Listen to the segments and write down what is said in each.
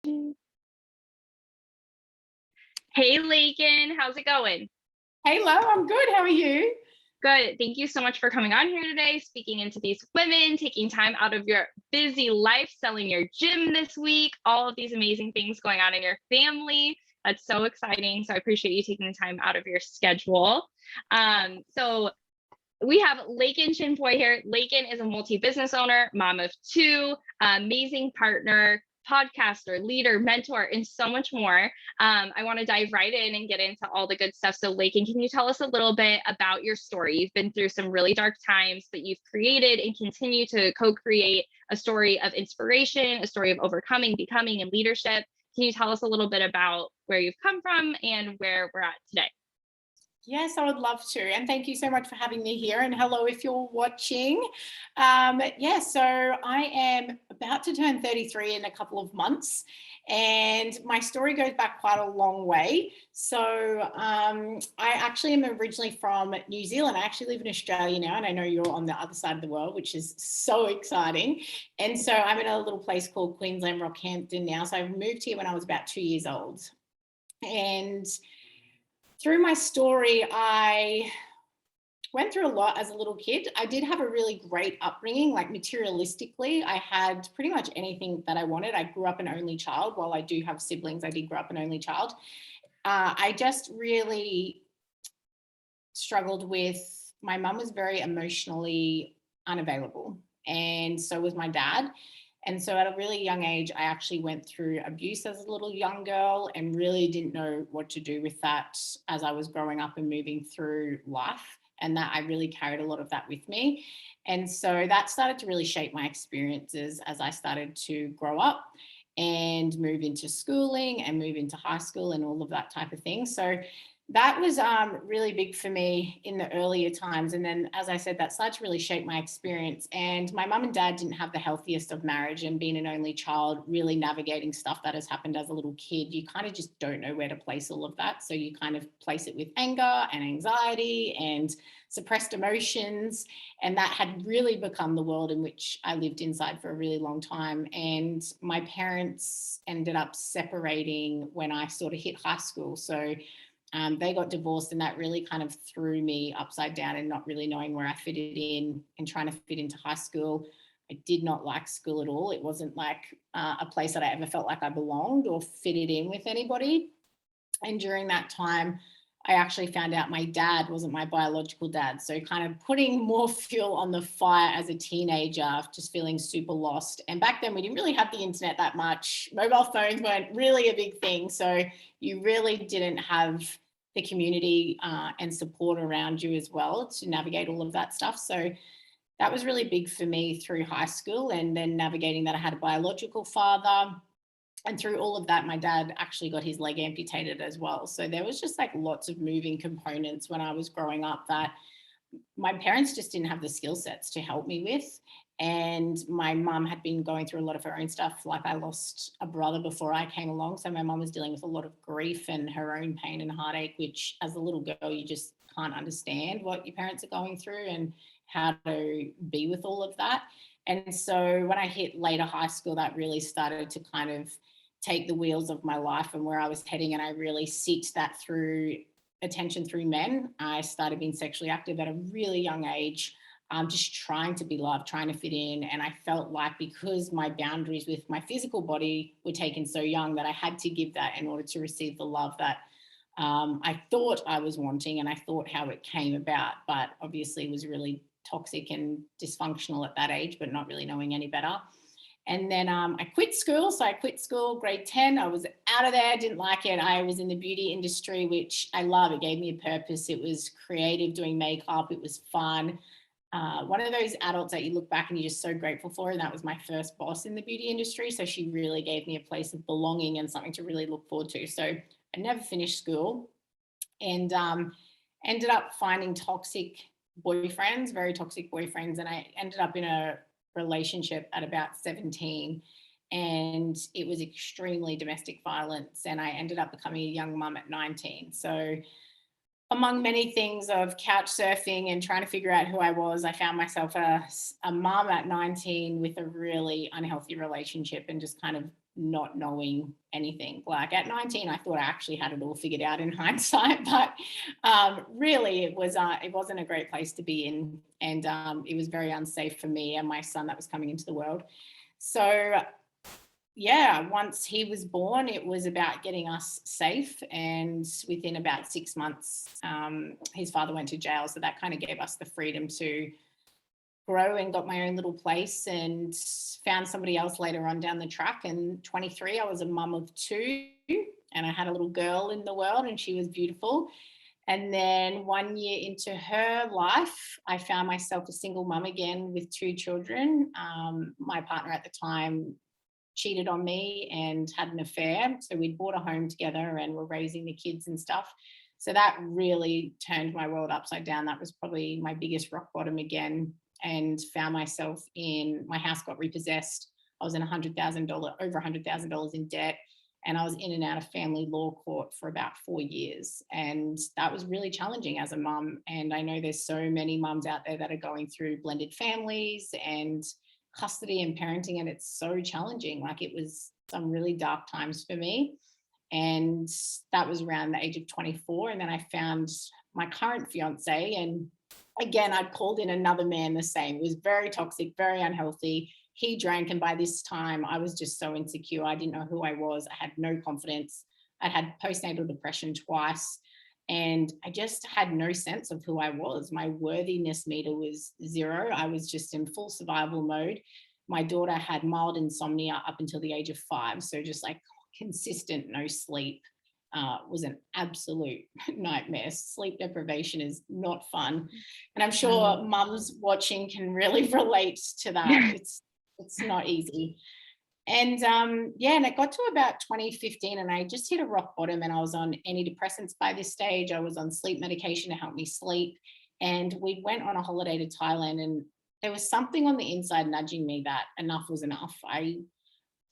Hey, Laken, how's it going? Hey, love, I'm good. How are you? Good. Thank you so much for coming on here today, speaking into these women, taking time out of your busy life, selling your gym this week, all of these amazing things going on in your family. That's so exciting. So I appreciate you taking the time out of your schedule. So we have Laken Chinpoy here. Laken is a multi-business owner, mom of two, amazing partner, podcaster, leader, mentor, and so much more. I want to dive right in and get into all the good stuff. So, Laken, can you tell us a little bit about your story? You've been through some really dark times, but you've created and continue to co-create a story of inspiration, a story of overcoming, becoming, and leadership. Can you tell us a little bit about where you've come from and where we're at today? Yes, I would love to. And thank you so much for having me here. And hello, if you're watching. So I am about to turn 33 in a couple of months. And my story goes back quite a long way. So I actually am originally from New Zealand. I actually live in Australia now. And I know you're on the other side of the world, which is so exciting. And so I'm in a little place called Queensland, Rockhampton now. So I moved here when I was about 2 years old. And through my story, I went through a lot as a little kid. I did have a really great upbringing, like materialistically. I had pretty much anything that I wanted. I grew up an only child. While I do have siblings, I did grow up an only child. I just really struggled with, my mum was very emotionally unavailable, and so was my dad. And so at a really young age, I actually went through abuse as a little young girl and really didn't know what to do with that as I was growing up and moving through life. And that I really carried a lot of that with me. And so that started to really shape my experiences as I started to grow up and move into schooling and move into high school and all of that type of thing. So that was really big for me in the earlier times. And then, as I said, that started to really shape my experience. And my mum and dad didn't have the healthiest of marriage, and being an only child, really navigating stuff that has happened as a little kid, you kind of just don't know where to place all of that. So you kind of place it with anger and anxiety and suppressed emotions. And that had really become the world in which I lived inside for a really long time. And my parents ended up separating when I sort of hit high school. So they got divorced, and that really kind of threw me upside down and not really knowing where I fitted in and trying to fit into high school. I did not like school at all. It wasn't like a place that I ever felt like I belonged or fitted in with anybody. And during that time, I actually found out my dad wasn't my biological dad. So kind of putting more fuel on the fire as a teenager, just feeling super lost. And back then we didn't really have the internet that much. Mobile phones weren't really a big thing. So you really didn't have the community and support around you as well to navigate all of that stuff. So that was really big for me through high school, and then navigating that I had a biological father. And through all of that, my dad actually got his leg amputated as well. So there was just like lots of moving components when I was growing up that my parents just didn't have the skill sets to help me with. And my mum had been going through a lot of her own stuff. Like, I lost a brother before I came along. So my mum was dealing with a lot of grief and her own pain and heartache, which as a little girl, you just can't understand what your parents are going through and how to be with all of that. And so when I hit later high school, that really started to kind of take the wheels of my life and where I was heading. And I really seeked that through attention through men. I started being sexually active at a really young age, just trying to be loved, trying to fit in. And I felt like, because my boundaries with my physical body were taken so young, that I had to give that in order to receive the love that I thought I was wanting, and I thought how it came about. But obviously it was really toxic and dysfunctional at that age, but not really knowing any better. And then I quit school. So I quit school, grade 10. I was out of there, didn't like it. I was in the beauty industry, which I love. It gave me a purpose. It was creative, doing makeup. It was fun. One of those adults that you look back and you're just so grateful for. And that was my first boss in the beauty industry. So she really gave me a place of belonging and something to really look forward to. So I never finished school, and ended up finding toxic boyfriends, very toxic boyfriends. And I ended up in a relationship at about 17, and it was extremely domestic violence, and I ended up becoming a young mum at 19. So among many things of couch surfing and trying to figure out who I was, I found myself a mum at 19 with a really unhealthy relationship, and just kind of not knowing anything. Like at 19, I thought I actually had it all figured out in hindsight, but really it wasn't a great place to be in. And it was very unsafe for me and my son that was coming into the world. So yeah, once he was born, it was about getting us safe. And within about 6 months, his father went to jail. So that kind of gave us the freedom to grow and got my own little place and found somebody else later on down the track. And 23, I was a mum of 2 and I had a little girl in the world and she was beautiful. And then 1 year into her life, I found myself a single mum again with 2 children. My partner at the time cheated on me and had an affair. So we'd bought a home together and were raising the kids and stuff. So that really turned my world upside down. That was probably my biggest rock bottom again, and found myself in, my house got repossessed. I was in over $100,000 in debt. And I was in and out of family law court for about 4 years. And that was really challenging as a mum. And I know there's so many mums out there that are going through blended families and custody and parenting, and it's so challenging. Like it was some really dark times for me. And that was around the age of 24. And then I found my current fiance, and again, I'd called in another man the same. It was very toxic, very unhealthy. He drank, and by this time I was just so insecure. I didn't know who I was. I had no confidence. I'd had postnatal depression twice. And I just had no sense of who I was. My worthiness meter was 0. I was just in full survival mode. My daughter had mild insomnia up until the age of 5. So just like consistent no sleep was an absolute nightmare. Sleep deprivation is not fun. And I'm sure mums watching can really relate to that. It's not easy. And and it got to about 2015 and I just hit a rock bottom, and I was on antidepressants by this stage. I was on sleep medication to help me sleep. And we went on a holiday to Thailand, and there was something on the inside nudging me that enough was enough. I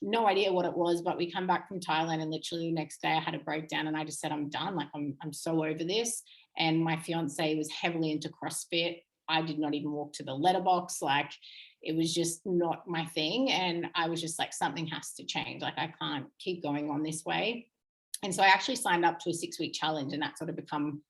no idea what it was, but we come back from Thailand and literally the next day I had a breakdown and I just said, I'm done. Like I'm so over this. And my fiance was heavily into CrossFit. I did not even walk to the letterbox. Like it was just not my thing. And I was just like, something has to change. Like I can't keep going on this way. And so I actually signed up to a 6-week challenge, and that sort of become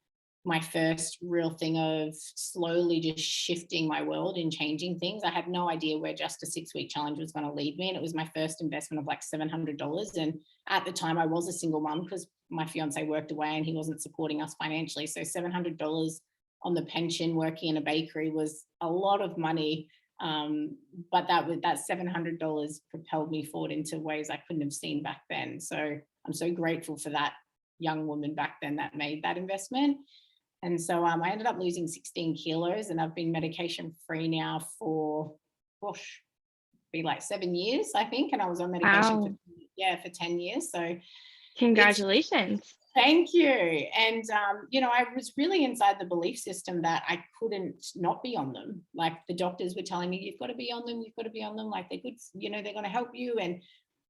my first real thing of slowly just shifting my world and changing things. I had no idea where just a 6-week challenge was going to lead me. And it was my first investment of like $700. And at the time I was a single mom because my fiance worked away and he wasn't supporting us financially. So $700 on the pension working in a bakery was a lot of money. But that $700 propelled me forward into ways I couldn't have seen back then. So I'm so grateful for that young woman back then that made that investment. And so I ended up losing 16 kilos, and I've been medication free now for, be like 7 years, I think. And I was on medication for 10 years. So congratulations. Thank you. And, I was really inside the belief system that I couldn't not be on them. Like the doctors were telling me, you've got to be on them. You've got to be on them. Like they're good, they're going to help you. And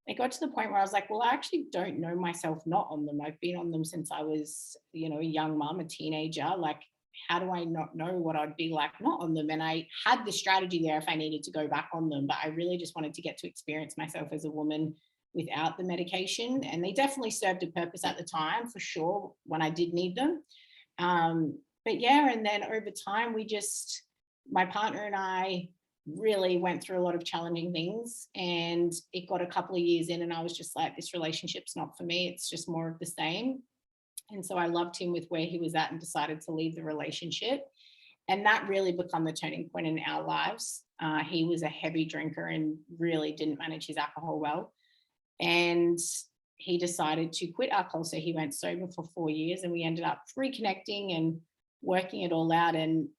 it got to the point where I was like, well, I actually don't know myself not on them. I've been on them since I was, a young mom, a teenager. Like, how do I not know what I'd be like not on them? And I had the strategy there if I needed to go back on them, but I really just wanted to get to experience myself as a woman without the medication. And they definitely served a purpose at the time, for sure, when I did need them. But yeah, and then over time, my partner and I really went through a lot of challenging things, and it got a couple of years in and I was just like, this relationship's not for me. It's just more of the same. And so I loved him with where he was at and decided to leave the relationship. And that really became the turning point in our lives. He was a heavy drinker and really didn't manage his alcohol well. And he decided to quit alcohol. So he went sober for 4 years, and we ended up reconnecting and working it all out. And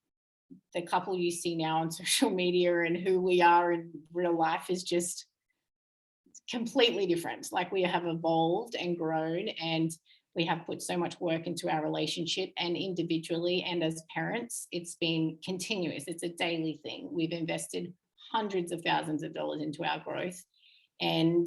the couple you see now on social media and who we are in real life is just completely different. Like we have evolved and grown, and we have put so much work into our relationship, and individually and as parents, it's been continuous. It's a daily thing. We've invested hundreds of thousands of dollars into our growth. And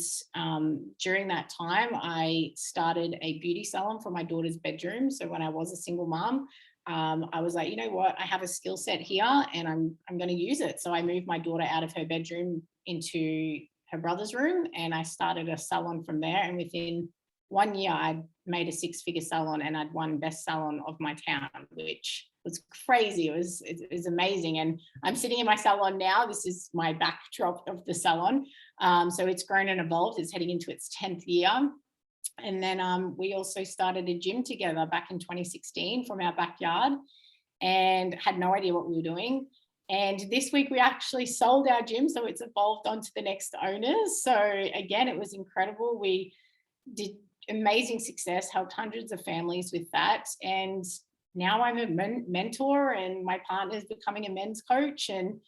during that time, I started a beauty salon for my daughter's bedroom. So when I was a single mom, I was like, you know what, I have a skill set here and I'm going to use it. So I moved my daughter out of her bedroom into her brother's room, and I started a salon from there. And within 1 year, I'd made a 6-figure salon, and I'd won best salon of my town, which was crazy. It was amazing. And I'm sitting in my salon now. This is my backdrop of the salon. So it's grown and evolved. It's heading into its 10th year. And then we also started a gym together back in 2016 from our backyard, and had no idea what we were doing. And this week we actually sold our gym, so it's evolved onto the next owners. So again, it was incredible. We did amazing success, helped hundreds of families with that. And now I'm a mentor, and my partner's becoming a men's coach, and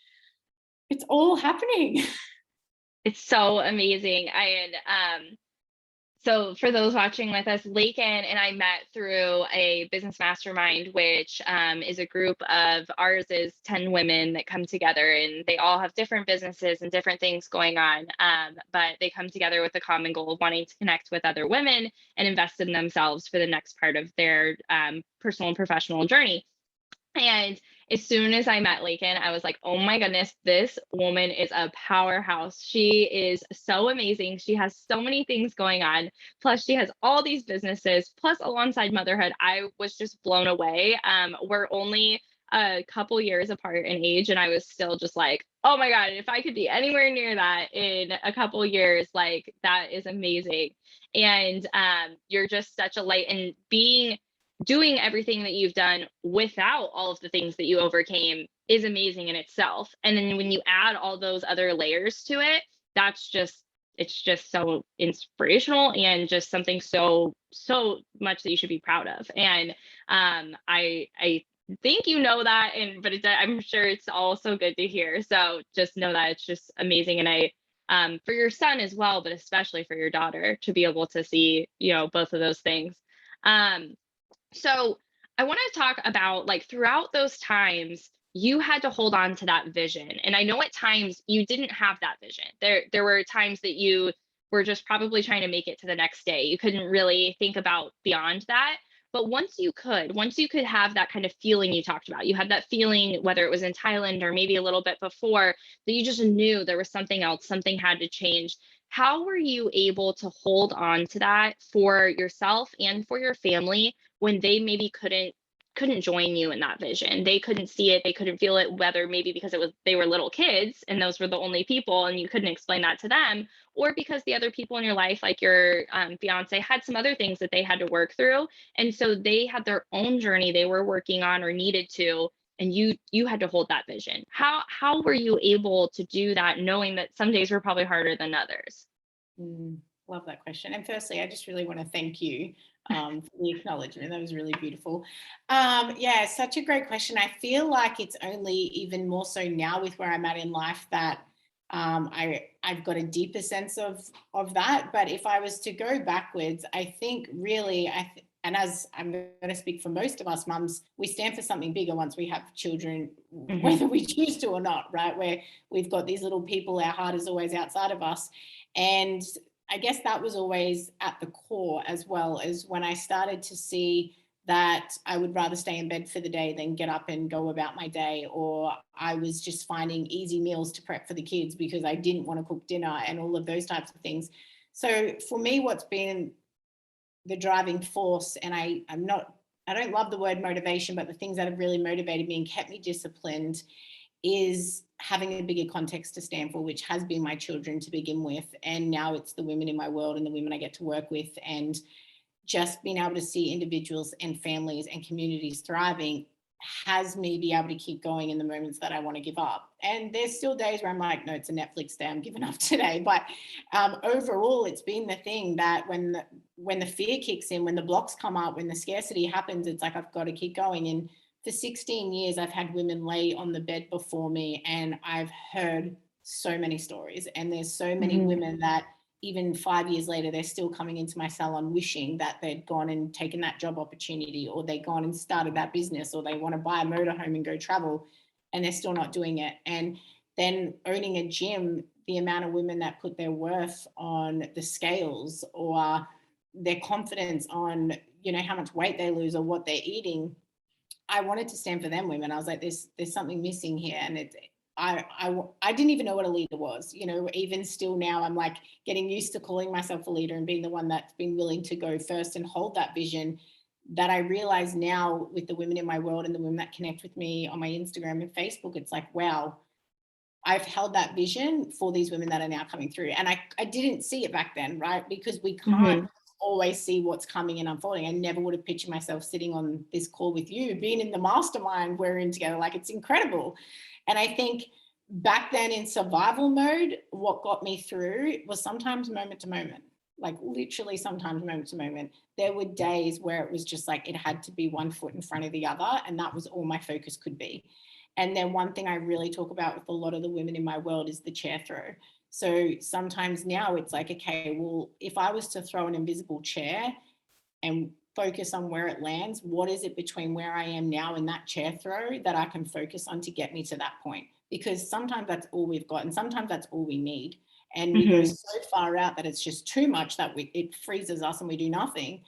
it's all happening. It's so amazing. So for those watching with us, Laken and I met through a business mastermind, which is a group of ours is 10 women that come together, and they all have different businesses and different things going on. But they come together with the common goal of wanting to connect with other women and invest in themselves for the next part of their personal and professional journey. And as soon as I met Laken, I was like, oh my goodness, this woman is a powerhouse. She is so amazing. She has so many things going on. Plus, she has all these businesses, plus alongside motherhood. I was just blown away. We're only a couple years apart in age, and I was still just like, oh my God, if I could be anywhere near that in a couple years, like that is amazing. And you're just such a light, and doing everything that you've done without all of the things that you overcame is amazing in itself. And then when you add all those other layers to it, it's just so inspirational, and just something so much that you should be proud of. And I think you know that, but I'm sure it's also good to hear. So just know that it's just amazing. And I for your son as well, but especially for your daughter, to be able to see, both of those things. So I want to talk about, like, throughout those times, you had to hold on to that vision. And I know at times you didn't have that vision. There were times that you were just probably trying to make it to the next day. You couldn't really think about beyond that. But once you could have that kind of feeling you talked about, you had that feeling, whether it was in Thailand or maybe a little bit before, that you just knew there was something else, something had to change. How were you able to hold on to that for yourself and for your family when they maybe couldn't join you in that vision? They couldn't see it, they couldn't feel it, whether maybe because they were little kids and those were the only people and you couldn't explain that to them, or because the other people in your life, like your fiance, had some other things that they had to work through, and so they had their own journey they were working on or needed to, and you had to hold that vision. How were you able to do that, knowing that some days were probably harder than others? Love that question. And firstly, I just really want to thank you for the acknowledgement. That was really beautiful. Yeah, such a great question. I feel like it's only even more so now with where I'm at in life that I've got a deeper sense of that. But if I was to go backwards, I think really, and as I'm going to speak for most of us mums, we stand for something bigger once we have children, whether we choose to or not, right? Where we've got these little people, our heart is always outside of us. And I guess that was always at the core, as well as when I started to see that I would rather stay in bed for the day than get up and go about my day, or I was just finding easy meals to prep for the kids because I didn't want to cook dinner and all of those types of things. So for me, what's been the driving force, and I don't love the word motivation, but the things that have really motivated me and kept me disciplined is having a bigger context to stand for, which has been my children to begin with. And now it's the women in my world and the women I get to work with. And just being able to see individuals and families and communities thriving has me be able to keep going in the moments that I want to give up. And there's still days where I'm like, no, it's a Netflix day, I'm giving up today. But overall, it's been the thing that when the fear kicks in, when the blocks come up, when the scarcity happens, it's like, I've got to keep going. And for 16 years, I've had women lay on the bed before me, and I've heard so many stories. And there's so many women that even 5 years later, they're still coming into my salon wishing that they'd gone and taken that job opportunity, or they'd gone and started that business, or they want to buy a motorhome and go travel, and they're still not doing it. And then owning a gym, the amount of women that put their worth on the scales, or their confidence on, how much weight they lose or what they're eating. I wanted to stand for them women. I was like, there's something missing here. And I didn't even know what a leader was. You know, even still now, I'm like getting used to calling myself a leader and being the one that's been willing to go first and hold that vision, that I realize now with the women in my world and the women that connect with me on my Instagram and Facebook, it's like, wow, I've held that vision for these women that are now coming through. And I didn't see it back then, right? Because we can't always see what's coming and unfolding. I never would have pictured myself sitting on this call with you, being in the mastermind we're in together. Like, it's incredible. And I think back then in survival mode, what got me through was sometimes moment to moment, like literally sometimes moment to moment. There were days where it was just like it had to be one foot in front of the other, and that was all my focus could be. And then one thing I really talk about with a lot of the women in my world is the chair throw. So sometimes now it's like, okay, well, if I was to throw an invisible chair and focus on where it lands, what is it between where I am now and that chair throw that I can focus on to get me to that point? Because sometimes that's all we've got, and sometimes that's all we need. And we go so far out that it's just too much that it freezes us and we do nothing.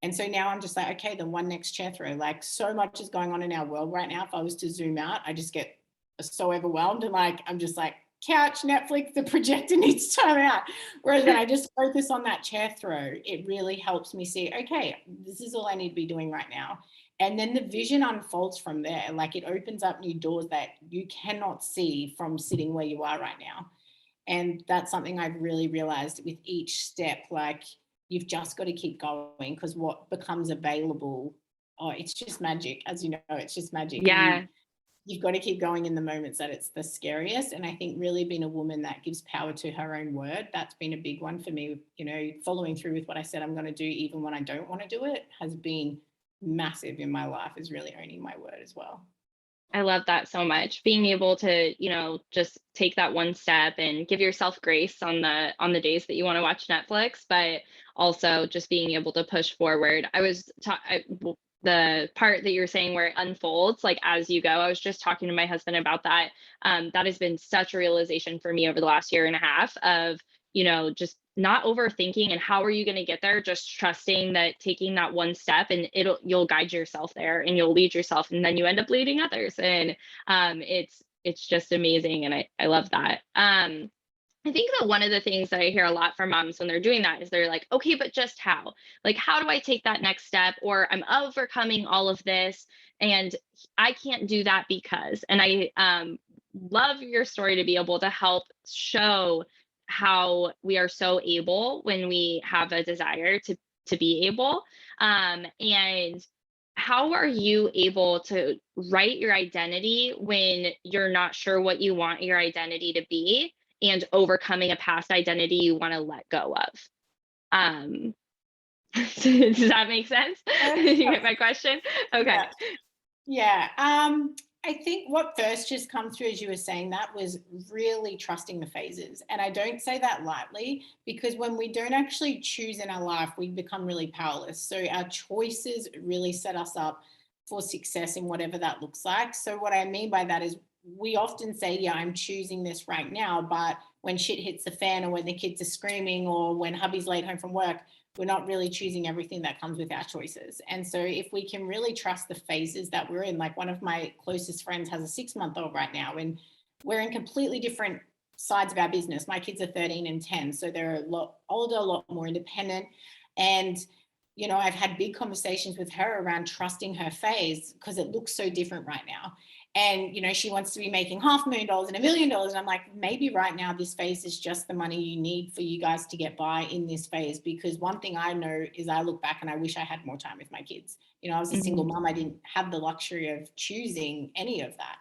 And so now I'm just like, okay, the one next chair throw. Like, so much is going on in our world right now. If I was to zoom out, I just get so overwhelmed, and like, I'm just like, couch, Netflix, the projector needs to time out. Whereas when I just focus on that chair throw, it really helps me see, okay, this is all I need to be doing right now. And then the vision unfolds from there. Like, it opens up new doors that you cannot see from sitting where you are right now. And that's something I've really realized with each step. Like, you've just got to keep going, because what becomes available, oh, it's just magic. As you know, it's just magic. Yeah. You've got to keep going in the moments that it's the scariest. And I think really being a woman that gives power to her own word, that's been a big one for me. You know, following through with what I said I'm going to do, even when I don't want to do it, has been massive in my life, is really owning my word as well. I love that so much. Being able to, just take that one step and give yourself grace on the days that you want to watch Netflix, but also just being able to push forward. The part that you're saying where it unfolds like as you go, I was just talking to my husband about that. That has been such a realization for me over the last year and a half of, just not overthinking and how are you going to get there, just trusting that taking that one step and you'll guide yourself there and you'll lead yourself, and then you end up leading others. And it's just amazing, and I love that. I think that one of the things that I hear a lot from moms when they're doing that is they're like, okay, but just how? Like, how do I take that next step? Or I'm overcoming all of this and I can't do that because. And I love your story to be able to help show how we are so able when we have a desire to be able. And how are you able to write your identity when you're not sure what you want your identity to be, and overcoming a past identity you want to let go of? Does that make sense? Did you get my question? Okay. Yeah. I think what first just come through as you were saying that was really trusting the phases. And I don't say that lightly, because when we don't actually choose in our life, we become really powerless. So our choices really set us up for success in whatever that looks like. So what I mean by that is, we often say, yeah, I'm choosing this right now, but when shit hits the fan, or when the kids are screaming, or when hubby's late home from work, we're not really choosing everything that comes with our choices. And so if we can really trust the phases that we're in, like one of my closest friends has a 6-month-old right now, and we're in completely different sides of our business. My kids are 13 and 10, so they're a lot older, a lot more independent. And I've had big conversations with her around trusting her phase, because it looks so different right now. And, she wants to be making $500,000 and $1 million. And I'm like, maybe right now this phase is just the money you need for you guys to get by in this phase. Because one thing I know is I look back and I wish I had more time with my kids. I was a single mom. I didn't have the luxury of choosing any of that.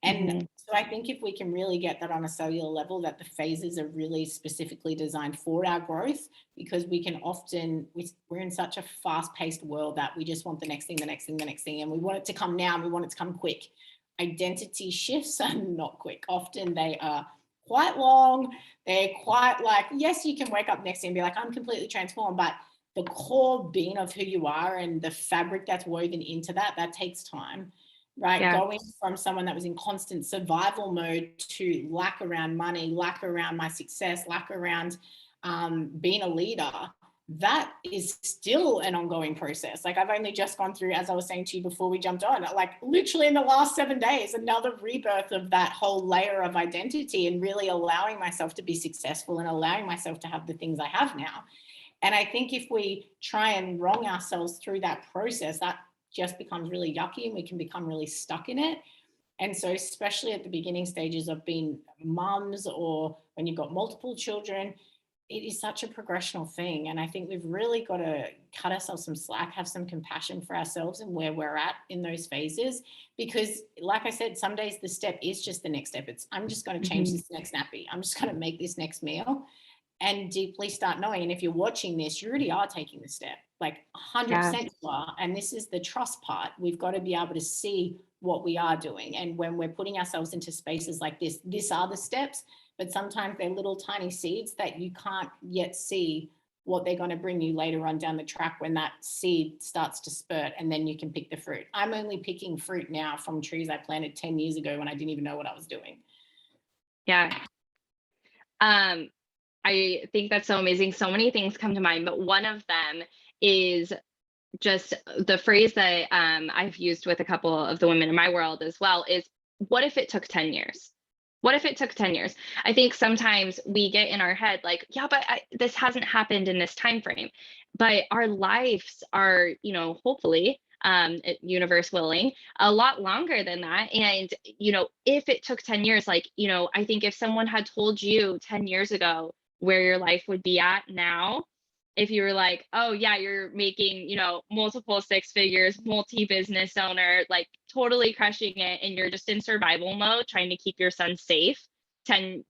And so I think if we can really get that on a cellular level, that the phases are really specifically designed for our growth, because we can often, we're in such a fast-paced world that we just want the next thing, the next thing, the next thing. And we want it to come now, and we want it to come quick. Identity shifts are not quick. Often they are quite long. They're quite like, yes, you can wake up next day and be like, I'm completely transformed, but the core being of who you are and the fabric that's woven into that takes time, right? Yeah. Going from someone that was in constant survival mode to lack around money, lack around my success, lack around being a leader, that is still an ongoing process. Like I've only just gone through, as I was saying to you before we jumped on, like literally in the last 7 days, another rebirth of that whole layer of identity and really allowing myself to be successful and allowing myself to have the things I have now. And I think if we try and wrong ourselves through that process, that just becomes really yucky and we can become really stuck in it. And so, especially at the beginning stages of being mums or when you've got multiple children, it is such a progressional thing. And I think we've really got to cut ourselves some slack, have some compassion for ourselves and where we're at in those phases. Because, like I said, some days the step is just the next step. It's, I'm just going to change this next nappy. I'm just going to make this next meal and deeply start knowing. And if you're watching this, you already are taking the step, like 100% you are. And this is the trust part. We've got to be able to see what we are doing. And when we're putting ourselves into spaces like this, these are the steps, but sometimes they're little tiny seeds that you can't yet see what they're going to bring you later on down the track when that seed starts to spurt, and then you can pick the fruit. I'm only picking fruit now from trees I planted 10 years ago when I didn't even know what I was doing. Yeah. I think that's so amazing. So many things come to mind, but one of them is just the phrase that I've used with a couple of the women in my world as well is, what if it took 10 years? What if it took 10 years? I think sometimes we get in our head like, yeah, but this hasn't happened in this time frame. But our lives are, hopefully, universe willing, a lot longer than that. And, if it took 10 years, like, I think if someone had told you 10 years ago where your life would be at now, if you were like, oh yeah, you're making, multiple six figures, multi-business owner, like totally crushing it, and you're just in survival mode trying to keep your son safe 10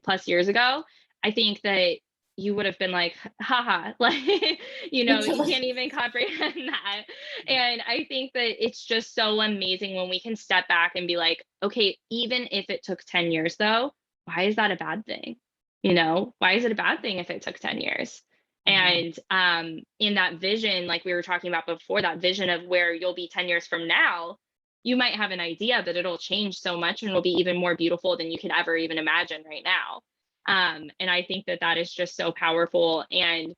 plus years ago, I think that you would have been like, haha, like, you can't even comprehend that. And I think that it's just so amazing when we can step back and be like, okay, even if it took 10 years though, why is that a bad thing? Why is it a bad thing if it took 10 years? And in that vision, like we were talking about before, that vision of where you'll be 10 years from now, you might have an idea, but it'll change so much and it'll be even more beautiful than you could ever even imagine right now. And I think that that is just so powerful. And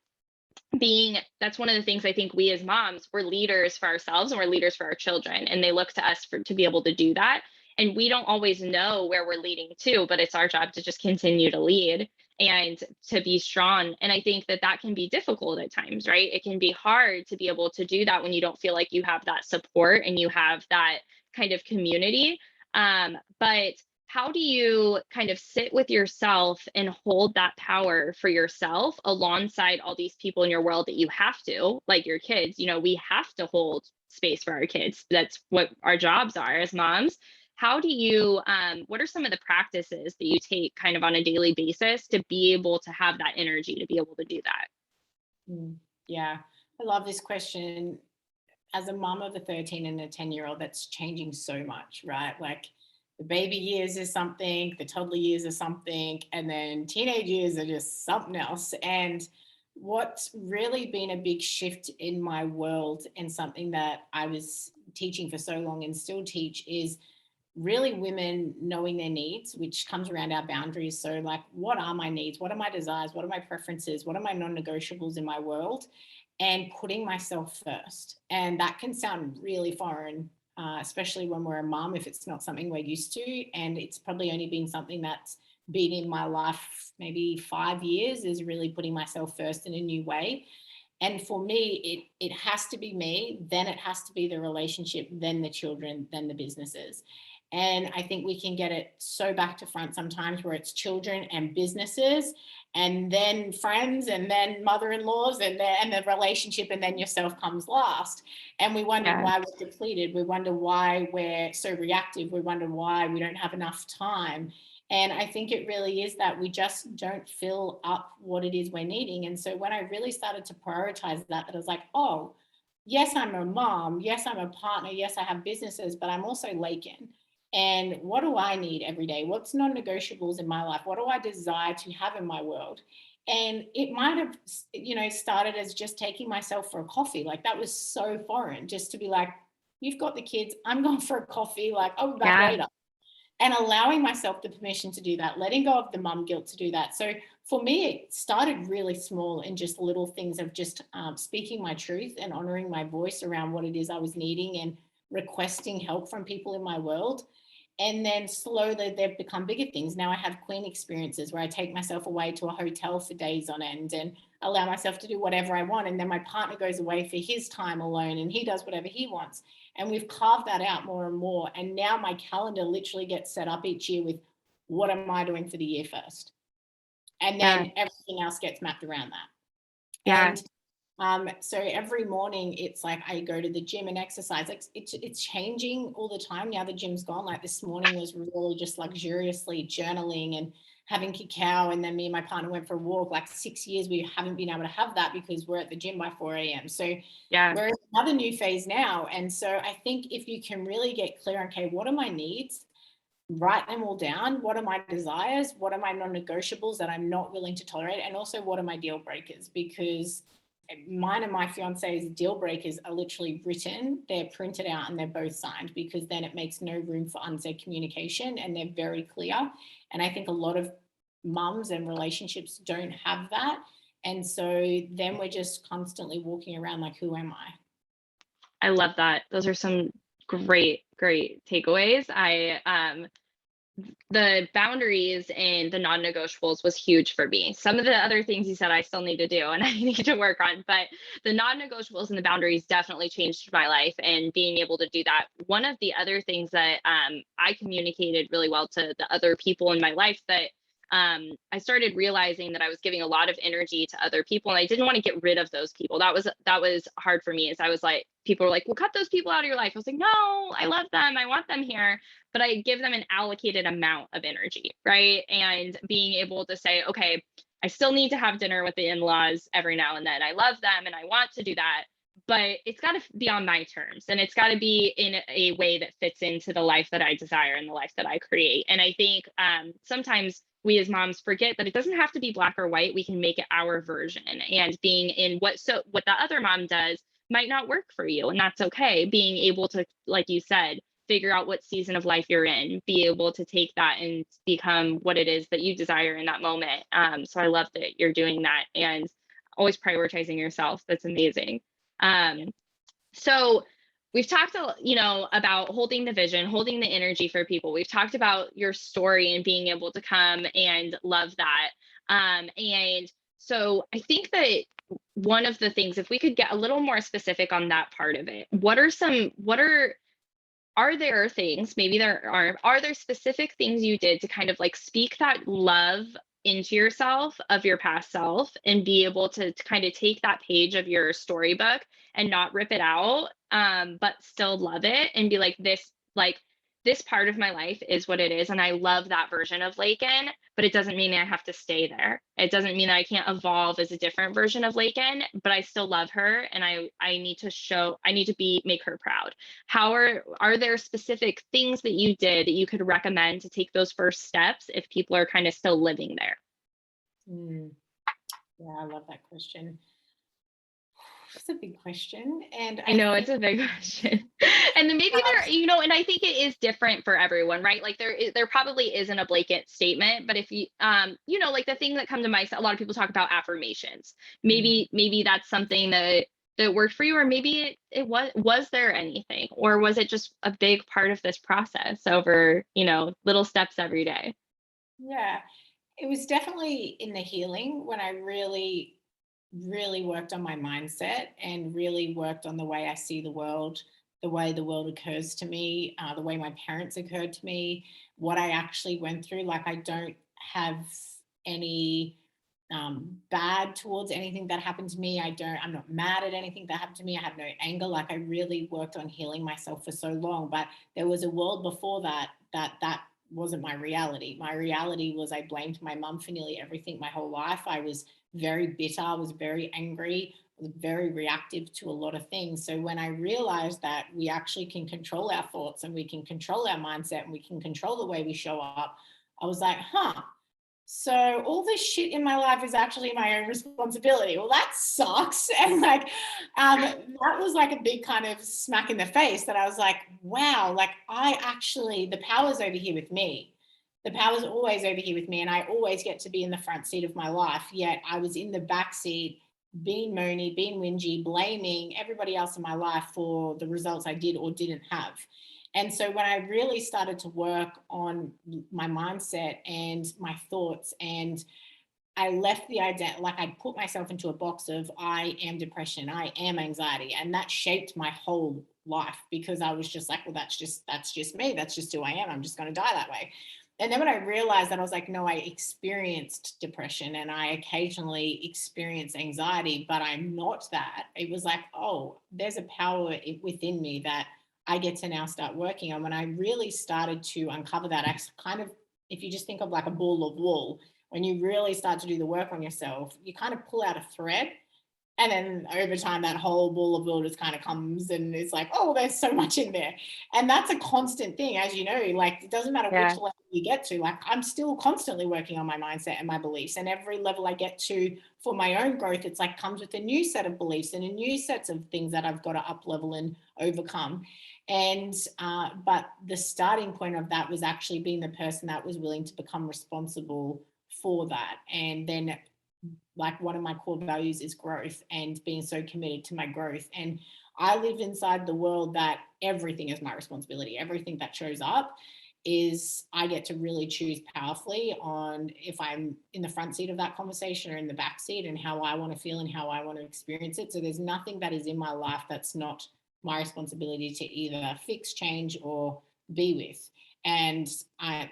that's one of the things I think we as moms, we're leaders for ourselves and we're leaders for our children. And they look to us to be able to do that. And we don't always know where we're leading to, but it's our job to just continue to lead and to be strong. And I think that that can be difficult at times, right? It can be hard to be able to do that when you don't feel like you have that support and you have that kind of community. But how do you kind of sit with yourself and hold that power for yourself alongside all these people in your world that you have to, like your kids? We have to hold space for our kids. That's what our jobs are as moms. How do you, what are some of the practices that you take kind of on a daily basis to be able to have that energy to be able to do that? Yeah, I love this question. As a mom of a 13 and a 10-year-old, that's changing so much, right? Like the baby years is something, the toddler years are something, and then teenage years are just something else. And what's really been a big shift in my world and something that I was teaching for so long and still teach is really women knowing their needs, which comes around our boundaries. So like, what are my needs? What are my desires? What are my preferences? What are my non-negotiables in my world? And putting myself first. And that can sound really foreign, especially when we're a mom, if it's not something we're used to. And it's probably only been something that's been in my life maybe 5 years, is really putting myself first in a new way. And for me, it has to be me, then it has to be the relationship, then the children, then the businesses. And I think we can get it so back to front sometimes where it's children and businesses and then friends and then mother-in-laws and the relationship, and then yourself comes last. And we wonder why we're depleted. We wonder why we're so reactive. We wonder why we don't have enough time. And I think it really is that we just don't fill up what it is we're needing. And so when I really started to prioritize that I was like, oh, yes, I'm a mom. Yes, I'm a partner. Yes, I have businesses, but I'm also LAKEN. And what do I need every day? What's non-negotiables in my life? What do I desire to have in my world? And it might have, started as just taking myself for a coffee. Like that was so foreign, just to be like, you've got the kids, I'm going for a coffee. Like, I'll be back later. and allowing myself the permission to do that, letting go of the mum guilt to do that. So for me, it started really small in just little things of just speaking my truth and honoring my voice around what it is I was needing and requesting help from people in my world. And then slowly they've become bigger things. Now I have queen experiences where I take myself away to a hotel for days on end and allow myself to do whatever I want. And then my partner goes away for his time alone and he does whatever he wants. And we've carved that out more and more. And now my calendar literally gets set up each year with what am I doing for the year first? And Yeah. then everything else gets mapped around that. Yeah. And so every morning it's like I go to the gym and exercise. Like it's changing all the time. Now the gym's gone. Like this morning was really just luxuriously journaling and having cacao. And then me and my partner went for a walk. Like 6 years we haven't been able to have that because we're at the gym by 4 a.m. So Yeah. we're in another new phase now. And so I think if you can really get clear on, okay, what are my needs? Write them all down. What are my desires? What are my non-negotiables that I'm not willing to tolerate? And also what are my deal breakers? Because mine and my fiance's deal breakers are literally written, they're printed out and they're both signed, because then it makes no room for unsaid communication and they're very clear. And I think a lot of mums and relationships don't have that. And so then we're just constantly walking around like, who am I? I love that. Those are some great, great takeaways. The boundaries and the non-negotiables was huge for me. Some of the other things you said I still need to do and I need to work on, but the non-negotiables and the boundaries definitely changed my life, and being able to do that. One of the other things that I communicated really well to the other people in my life, that I started realizing that I was giving a lot of energy to other people and I didn't want to get rid of those people. That was hard for me, as I was like, people were like, well, cut those people out of your life. I was like, no, I love them. I want them here, but I give them an allocated amount of energy, right? And being able to say, okay, I still need to have dinner with the in-laws every now and then. I love them and I want to do that, but it's got to be on my terms, and it's got to be in a way that fits into the life that I desire and the life that I create. And I think sometimes we as moms forget that it doesn't have to be black or white. We can make it our version, and being in what the other mom does might not work for you, and that's okay. Being able to, like you said, figure out what season of life you're in, be able to take that and become what it is that you desire in that moment. So I love that you're doing that and always prioritizing yourself. That's amazing. So we've talked about holding the vision, holding the energy for people. We've talked about your story and being able to come and love that. And so I think that one of the things, if we could get a little more specific on that part of it, are there things, maybe are there specific things you did to kind of like speak that love into yourself of your past self, and be able to kind of take that page of your storybook and not rip it out, but still love it and be like this part of my life is what it is, and I love that version of Laken, but it doesn't mean I have to stay there. It doesn't mean that I can't evolve as a different version of Laken, but I still love her, and I need to make her proud. Are there specific things that you did that you could recommend to take those first steps if people are kind of still living there? Yeah, I love that question. It's a big question. And I know it's a big question. And then maybe and I think it is different for everyone, right? Like there probably isn't a blanket statement, but if you, like the thing that come to mind, a lot of people talk about affirmations. Maybe that's something that worked for you, or maybe it was there anything, or was it just a big part of this process over, little steps every day? Yeah, it was definitely in the healing when I really, really worked on my mindset and really worked on the way I see the world, the way the world occurs to me, the way my parents occurred to me, what I actually went through. Like, I don't have any bad towards anything that happened to me. I'm not mad at anything that happened to me. I have no anger. Like, I really worked on healing myself for so long. But there was a world before that wasn't my reality. My reality was I blamed my mum for nearly everything my whole life. I was very bitter, I was very angry, was very reactive to a lot of things. So when I realized that we actually can control our thoughts and we can control our mindset and we can control the way we show up, I was like, So all this shit in my life is actually my own responsibility. Well, that sucks. And like, that was like a big kind of smack in the face that I was like, wow, like the power's over here with me. The power's always over here with me. And I always get to be in the front seat of my life. Yet I was in the back seat being moany, being whingy, blaming everybody else in my life for the results I did or didn't have. And so when I really started to work on my mindset and my thoughts, and I left the idea, like I put myself into a box of I am depression, I am anxiety, and that shaped my whole life because I was just like, well, that's just me, that's just who I am. I'm just going to die that way. And then when I realized that, I was like, no, I experienced depression and I occasionally experience anxiety, but I'm not that. It was like, oh, there's a power within me that I get to now start working on. When I really started to uncover that, I kind of, if you just think of like a ball of wool, when you really start to do the work on yourself, you kind of pull out a thread. And then over time, that whole ball of wool just kind of comes and it's like, oh, there's so much in there. And that's a constant thing, as you know, like it doesn't matter which Yeah. level you get to, like I'm still constantly working on my mindset and my beliefs. And every level I get to for my own growth, it's like comes with a new set of beliefs and a new sets of things that I've got to up level and overcome. And but the starting point of that was actually being the person that was willing to become responsible for that. And then like one of my core values is growth and being so committed to my growth. And I live inside the world that everything is my responsibility. Everything that shows up is I get to really choose powerfully on if I'm in the front seat of that conversation or in the back seat and how I want to feel and how I want to experience it. So there's nothing that is in my life that's not my responsibility to either fix, change, or be with. And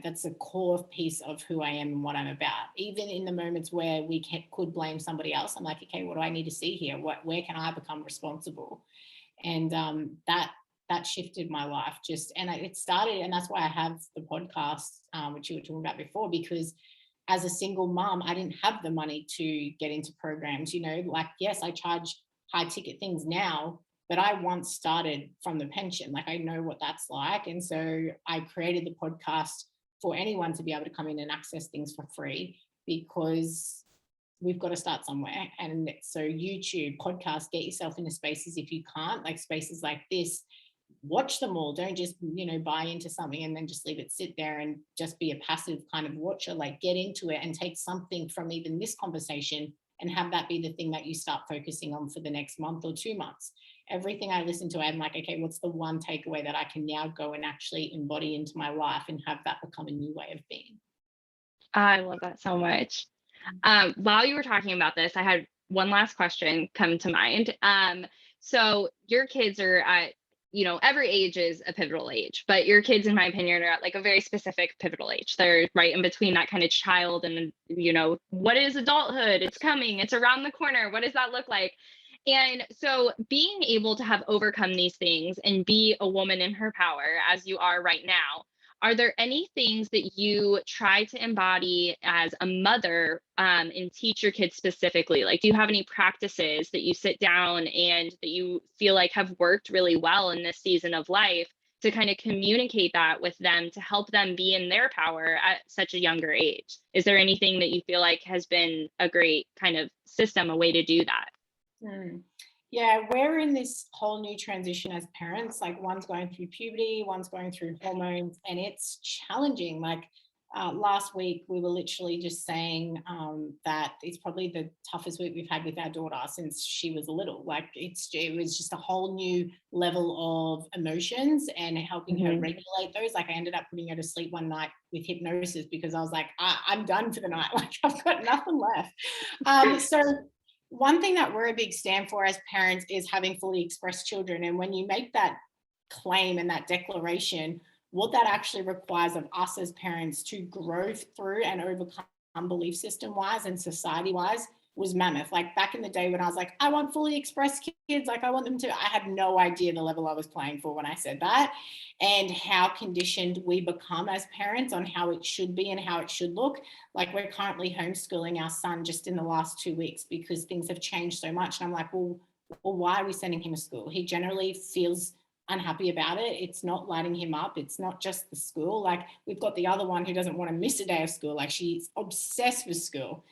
that's a core piece of who I am and what I'm about. Even in the moments where could blame somebody else, I'm like, okay, what do I need to see here? Where can I become responsible? And that shifted my life. It started, and that's why I have the podcast, which you were talking about before, because as a single mom, I didn't have the money to get into programs. Like yes, I charge high ticket things now, but I once started from the pension. Like I know what that's like. And so I created the podcast for anyone to be able to come in and access things for free because we've got to start somewhere. And so YouTube, podcast, get yourself into spaces if you can't, like spaces like this, watch them all. Don't just, buy into something and then just leave it sit there and just be a passive kind of watcher. Like get into it and take something from even this conversation and have that be the thing that you start focusing on for the next month or 2 months. Everything I listen to, I'm like, okay, what's the one takeaway that I can now go and actually embody into my life and have that become a new way of being? I love that so much. While you were talking about this, I had one last question come to mind. So your kids are at, every age is a pivotal age, but your kids, in my opinion, are at like a very specific pivotal age. They're right in between that kind of child and, what is adulthood? It's coming, it's around the corner. What does that look like? And so being able to have overcome these things and be a woman in her power as you are right now, are there any things that you try to embody as a mother and teach your kids specifically? Like, do you have any practices that you sit down and that you feel like have worked really well in this season of life to kind of communicate that with them to help them be in their power at such a younger age? Is there anything that you feel like has been a great kind of system, a way to do that? Yeah, we're in this whole new transition as parents. Like one's going through puberty, one's going through hormones, and it's challenging. Like last week, we were literally just saying that it's probably the toughest week we've had with our daughter since she was little. Like it was just a whole new level of emotions and helping her regulate those. Like I ended up putting her to sleep one night with hypnosis because I was like, I'm done for the night. Like I've got nothing left. So one thing that we're a big stand for as parents is having fully expressed children. And when you make that claim and that declaration, what that actually requires of us as parents to grow through and overcome belief system wise and society wise was mammoth. Like back in the day when I was like, I want fully expressed kids, like I want them to, I had no idea the level I was playing for when I said that, and how conditioned we become as parents on how it should be and how it should look. Like we're currently homeschooling our son just in the last 2 weeks because things have changed so much. And I'm like, well, why are we sending him to school? He generally feels unhappy about it. It's not lighting him up. It's not just the school. Like, we've got the other one who doesn't want to miss a day of school. Like, she's obsessed with school.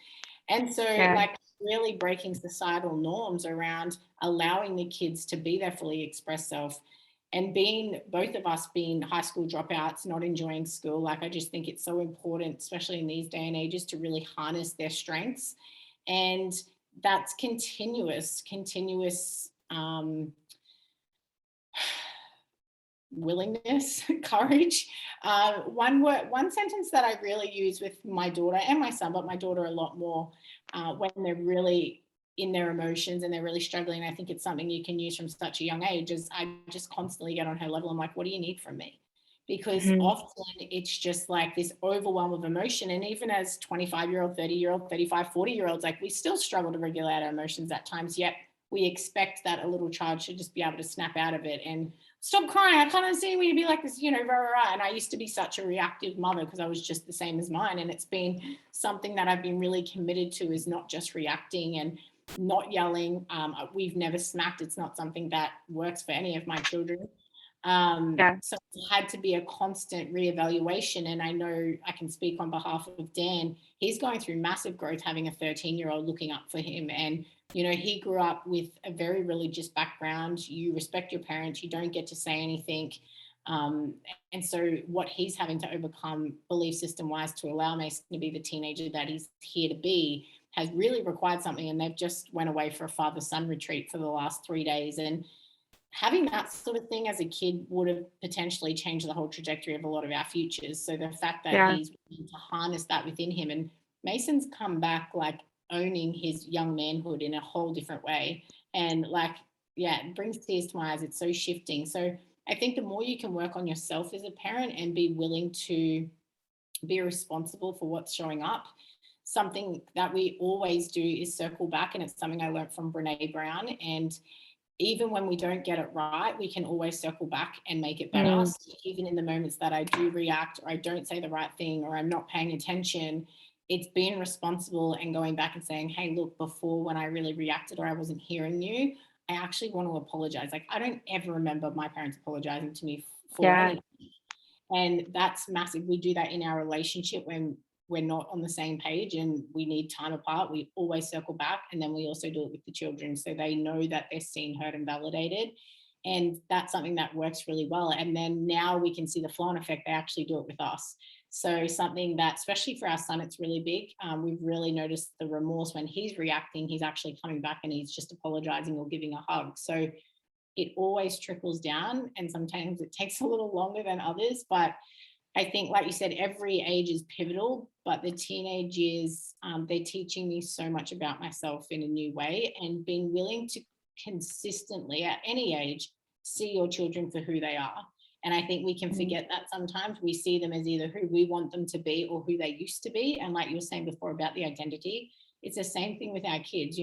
And so, Yeah. like, really breaking societal norms around allowing the kids to be their fully expressed self, and being, both of us being high school dropouts, not enjoying school. Like, I just think it's so important, especially in these day and ages, to really harness their strengths. And that's continuous willingness, courage. One sentence that I really use with my daughter and my son, but my daughter a lot more, when they're really in their emotions and they're really struggling. I think it's something you can use from such a young age. Is I just constantly get on her level. I'm like, what do you need from me? Because Mhm. often it's just like this overwhelm of emotion. And even as 25-year-old, 30-year-old, 35, 40-year-olds, like, we still struggle to regulate our emotions at times, yet we expect that a little child should just be able to snap out of it and stop crying. I can't understand when you be like this, rah, rah, rah. And I used to be such a reactive mother because I was just the same as mine. And it's been something that I've been really committed to, is not just reacting and not yelling. We've never smacked. It's not something that works for any of my children. Yeah. So it's had to be a constant reevaluation. And I know I can speak on behalf of Dan. He's going through massive growth, having a 13-year-old looking up for him. And he grew up with a very religious background. You respect your parents, you don't get to say anything. Um, and so what he's having to overcome belief system wise to allow Mason to be the teenager that he's here to be has really required something. And they've just went away for a father-son retreat for the last 3 days. And having that sort of thing as a kid would have potentially changed the whole trajectory of a lot of our futures. So the fact that Yeah. he's willing to harness that within him, and Mason's come back like owning his young manhood in a whole different way. And like, yeah, it brings tears to my eyes. It's so shifting. So I think the more you can work on yourself as a parent and be willing to be responsible for what's showing up. Something that we always do is circle back, and it's something I learned from Brene Brown. And even when we don't get it right, we can always circle back and make it better. Mm. So even in the moments that I do react, or I don't say the right thing, or I'm not paying attention, it's being responsible and going back and saying, hey, look, before, when I really reacted or I wasn't hearing you, I actually want to apologize. Like, I don't ever remember my parents apologizing to me for Yeah. anything. And that's massive. We do that in our relationship when we're not on the same page and we need time apart. We always circle back. And then we also do it with the children, so they know that they're seen, heard, and validated. And that's something that works really well. And then now we can see the flow on effect. They actually do it with us. So something that, especially for our son, it's really big. We've really noticed the remorse when he's reacting. He's actually coming back and he's just apologizing or giving a hug. So it always trickles down, and sometimes it takes a little longer than others. But I think, like you said, every age is pivotal, but the teenage years, they're teaching me so much about myself in a new way, and being willing to consistently, at any age, see your children for who they are. And I think we can Mm. forget that sometimes. We see them as either who we want them to be or who they used to be. And like you were saying before about the identity, it's the same thing with our kids.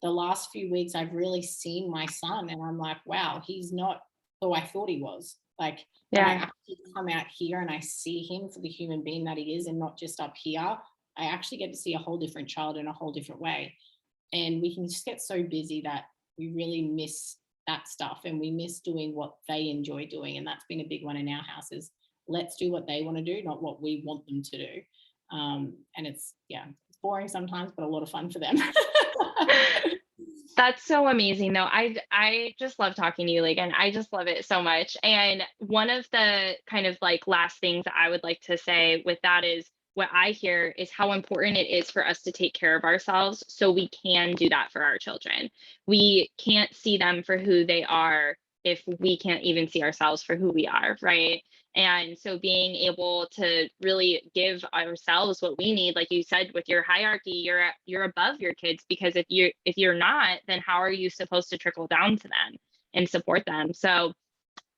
The last few weeks, I've really seen my son, and I'm like, wow, he's not who I thought he was. Like, when I Yeah. actually come out here and I see him for the human being that he is, and not just up here, I actually get to see a whole different child in a whole different way. And we can just get so busy that we really miss that stuff, and we miss doing what they enjoy doing. And that's been a big one in our house, is let's do what they want to do, not what we want them to do. And it's, yeah, it's boring sometimes, but a lot of fun for them. That's so amazing though. I just love talking to you, LakeN. I just love it so much. And one of the kind of like last things that I would like to say with that is, what I hear is how important it is for us to take care of ourselves so we can do that for our children. We can't see them for who they are if we can't even see ourselves for who we are, right? And so being able to really give ourselves what we need, like you said with your hierarchy, you're above your kids, because if you're not, then how are you supposed to trickle down to them and support them? So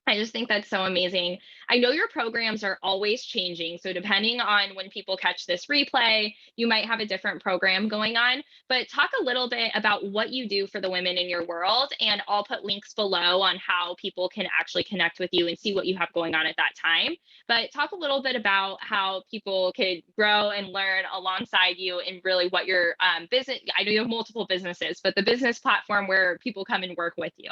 I just think that's so amazing. I know your programs are always changing. So, depending on when people catch this replay, you might have a different program going on. But talk a little bit about what you do for the women in your world. And I'll put links below on how people can actually connect with you and see what you have going on at that time. But talk a little bit about how people could grow and learn alongside you, and really what your business, I know you have multiple businesses, but the business platform where people come and work with you.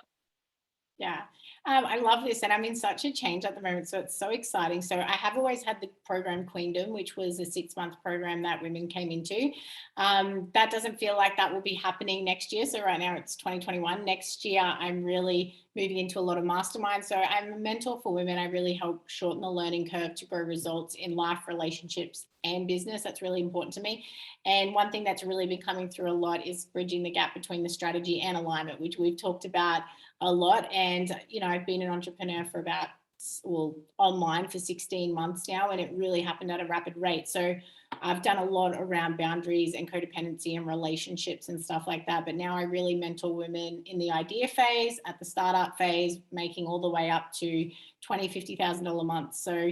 Yeah, I love this, and I'm in such a change at the moment, so it's so exciting. So I have always had the program Queendom, which was a 6-month program that women came into. That doesn't feel like that will be happening next year. So right now it's 2021. Next year, I'm really moving into a lot of masterminds. So I'm a mentor for women. I really help shorten the learning curve to grow results in life, relationships, and business. That's really important to me. And one thing that's really been coming through a lot is bridging the gap between the strategy and alignment, which we've talked about a lot. And, I've been an entrepreneur for about, well, online for 16 months now, and it really happened at a rapid rate. So I've done a lot around boundaries and codependency and relationships and stuff like that. But now I really mentor women in the idea phase, at the startup phase, making all the way up to $20,000, $50,000 a month. So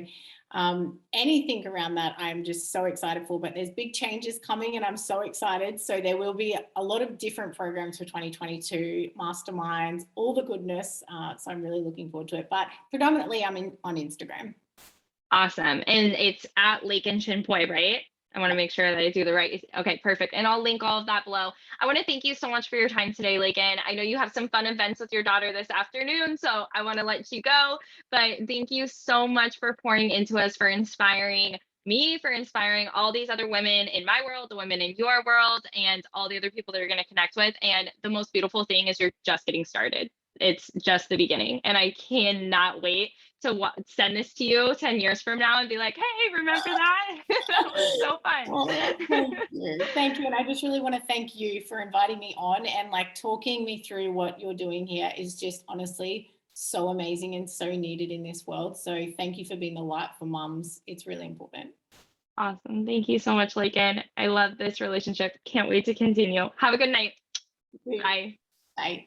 anything around that, I'm just so excited for. But there's big changes coming, and I'm so excited. So there will be a lot of different programs for 2022, masterminds, all the goodness. So I'm really looking forward to it. But predominantly, I'm on Instagram. Awesome. And it's at LAKEN POY, right? I want to make sure that I do the right. Okay, perfect. And I'll link all of that below. I want to thank you so much for your time today, LAKEN. I know you have some fun events with your daughter this afternoon, so I want to let you go. But thank you so much for pouring into us, for inspiring me, for inspiring all these other women in my world, the women in your world, and all the other people that you're going to connect with. And the most beautiful thing is you're just getting started. It's just the beginning. And I cannot wait to send this to you 10 years from now and be like, hey, remember that? That was so fun. Oh, thank you. Thank you. And I just really want to thank you for inviting me on, and like talking me through what you're doing here is just honestly so amazing and so needed in this world. So thank you for being the light for mums. It's really important. Awesome. Thank you so much, LAKEN. I love this relationship. Can't wait to continue. Have a good night. Bye. Bye.